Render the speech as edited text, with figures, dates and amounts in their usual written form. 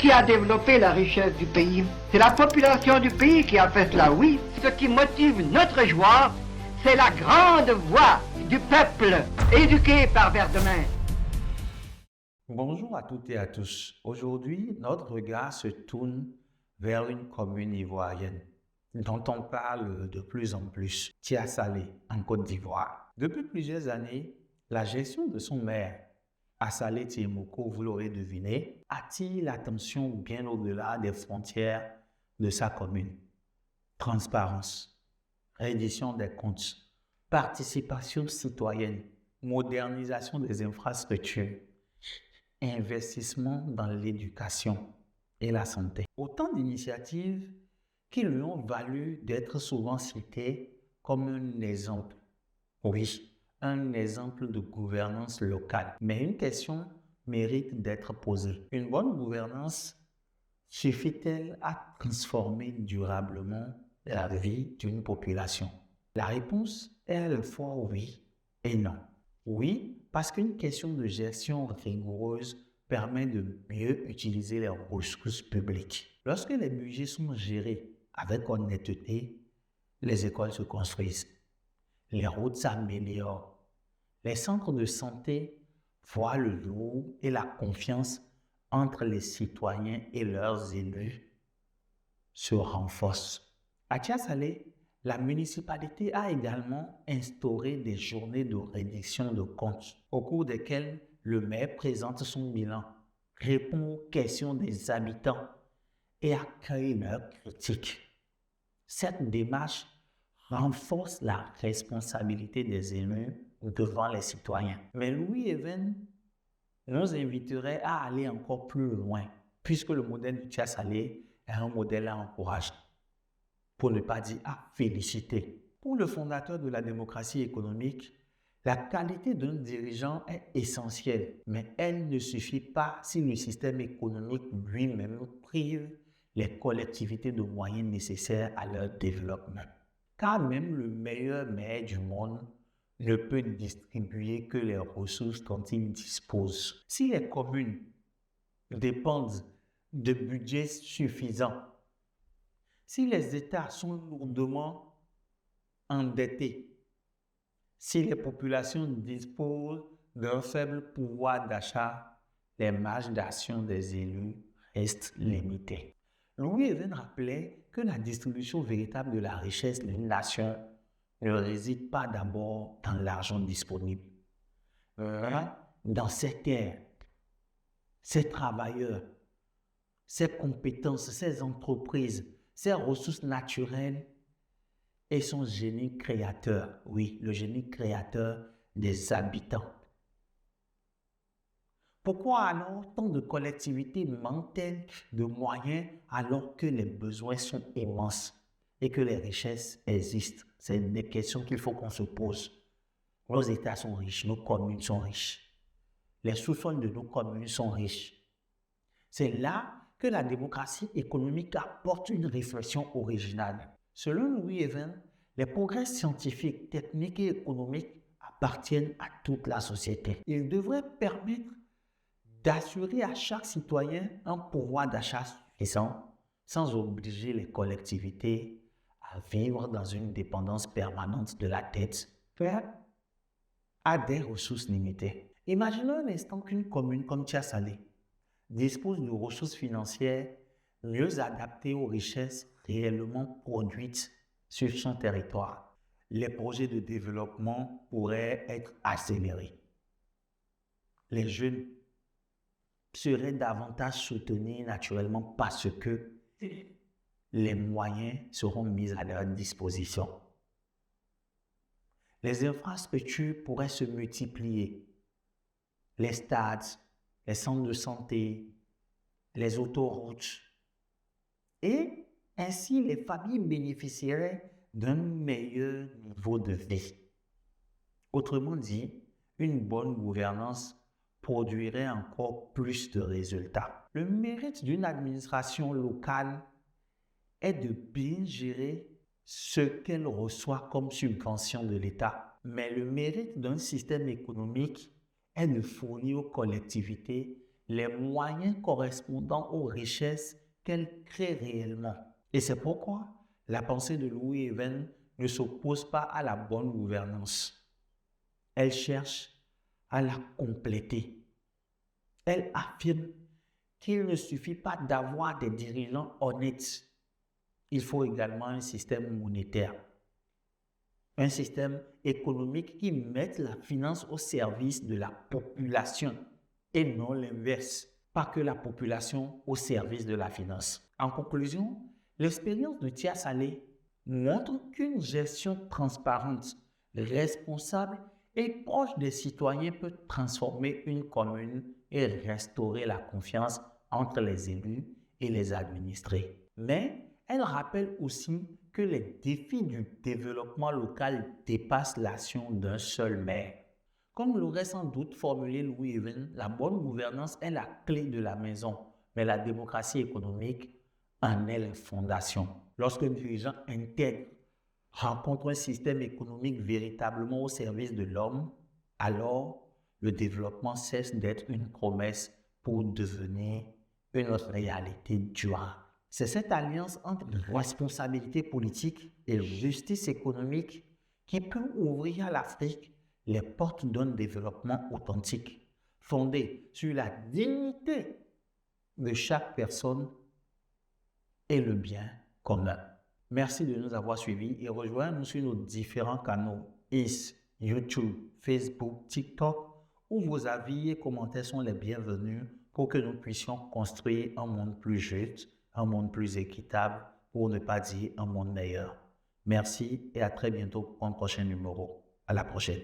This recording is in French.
qui a développé la richesse du pays. C'est la population du pays qui a fait cela, oui. Ce qui motive notre joie, c'est la grande voix du peuple éduqué par Verdemin. Bonjour à toutes et à tous. Aujourd'hui, notre regard se tourne vers une commune ivoirienne dont on parle de plus en plus, Tia Salé, en Côte d'Ivoire. Depuis plusieurs années, la gestion de son maire, Assalé Tiemoko, vous l'aurez deviné, attire l'attention bien au-delà des frontières de sa commune. Transparence, reddition des comptes, participation citoyenne, modernisation des infrastructures, investissement dans l'éducation et la santé. Autant d'initiatives qui lui ont valu d'être souvent citées comme un exemple. Oui, un exemple de gouvernance locale. Mais une question mérite d'être posée. Une bonne gouvernance suffit-elle à transformer durablement la vie d'une population? La réponse est à la fois oui et non. Oui, parce qu'une question de gestion rigoureuse permet de mieux utiliser les ressources publiques. Lorsque les budgets sont gérés avec honnêteté, les écoles se construisent, les routes s'améliorent, les centres de santé voient le jour et la confiance entre les citoyens et leurs élus se renforce. À Tia Salé, la municipalité a également instauré des journées de reddition de comptes au cours desquelles le maire présente son bilan, répond aux questions des habitants et accueille leurs critiques. Cette démarche renforce la responsabilité des élus devant les citoyens. Mais Louis Even nous inviterait à aller encore plus loin, puisque le modèle du Tia Salé est un modèle à encourager, pour ne pas dire à féliciter. Pour le fondateur de la démocratie économique, la qualité d'un dirigeant est essentielle, mais elle ne suffit pas si le système économique lui-même prive les collectivités de moyens nécessaires à leur développement. Car même le meilleur maire du monde ne peut distribuer que les ressources dont il dispose. Si les communes dépendent de budgets suffisants, si les États sont lourdement endettés, si les populations disposent d'un faible pouvoir d'achat, les marges d'action des élus restent limitées. Louis Even rappelait que la distribution véritable de la richesse d'une nation ne réside pas d'abord dans l'argent disponible, mais dans ses terres, ses travailleurs, ses compétences, ses entreprises, ses ressources naturelles et son génie créateur. Oui, le génie créateur des habitants. Pourquoi alors tant de collectivités manquent-elles de moyens alors que les besoins sont immenses et que les richesses existent? C'est des questions qu'il faut qu'on se pose. Nos États sont riches, nos communes sont riches. Les sous-sols de nos communes sont riches. C'est là que la démocratie économique apporte une réflexion originale. Selon Louis Even, les progrès scientifiques, techniques et économiques appartiennent à toute la société. Ils devraient permettre d'assurer à chaque citoyen un pouvoir d'achat suffisant sans obliger les collectivités à vivre dans une dépendance permanente de la dette à des ressources limitées. Imaginons un instant qu'une commune comme Tia Salé dispose de ressources financières mieux adaptées aux richesses réellement produites sur son territoire. Les projets de développement pourraient être accélérés. Les jeunes seraient davantage soutenus naturellement parce que les moyens seront mis à leur disposition. Les infrastructures pourraient se multiplier. Les stades, les centres de santé, les autoroutes. Et ainsi, les familles bénéficieraient d'un meilleur niveau de vie. Autrement dit, une bonne gouvernance produirait encore plus de résultats. Le mérite d'une administration locale est de bien gérer ce qu'elle reçoit comme subvention de l'État. Mais le mérite d'un système économique est de fournir aux collectivités les moyens correspondant aux richesses qu'elle crée réellement. Et c'est pourquoi la pensée de Louis Even ne s'oppose pas à la bonne gouvernance. Elle cherche à la compléter. Elle affirme qu'il ne suffit pas d'avoir des dirigeants honnêtes. Il faut également un système monétaire, un système économique qui mette la finance au service de la population et non l'inverse, pas que la population au service de la finance. En conclusion, l'expérience de Tia Saleh montre qu'une gestion transparente, responsable et proche des citoyens peut transformer une commune et restaurer la confiance entre les élus et les administrés. Mais elle rappelle aussi que les défis du développement local dépassent l'action d'un seul maire. Comme l'aurait sans doute formulé Louis Even, la bonne gouvernance est la clé de la maison, mais la démocratie économique en est la fondation. Lorsqu'un dirigeant intègre rencontre un système économique véritablement au service de l'homme, alors le développement cesse d'être une promesse pour devenir une réalité durable. C'est cette alliance entre responsabilité politique et justice économique qui peut ouvrir à l'Afrique les portes d'un développement authentique, fondé sur la dignité de chaque personne et le bien commun. Merci de nous avoir suivis et rejoignez-nous sur nos différents canaux X, YouTube, Facebook, TikTok, où vos avis et commentaires sont les bienvenus pour que nous puissions construire un monde plus juste, un monde plus équitable, pour ne pas dire un monde meilleur. Merci et à très bientôt pour un prochain numéro. À la prochaine.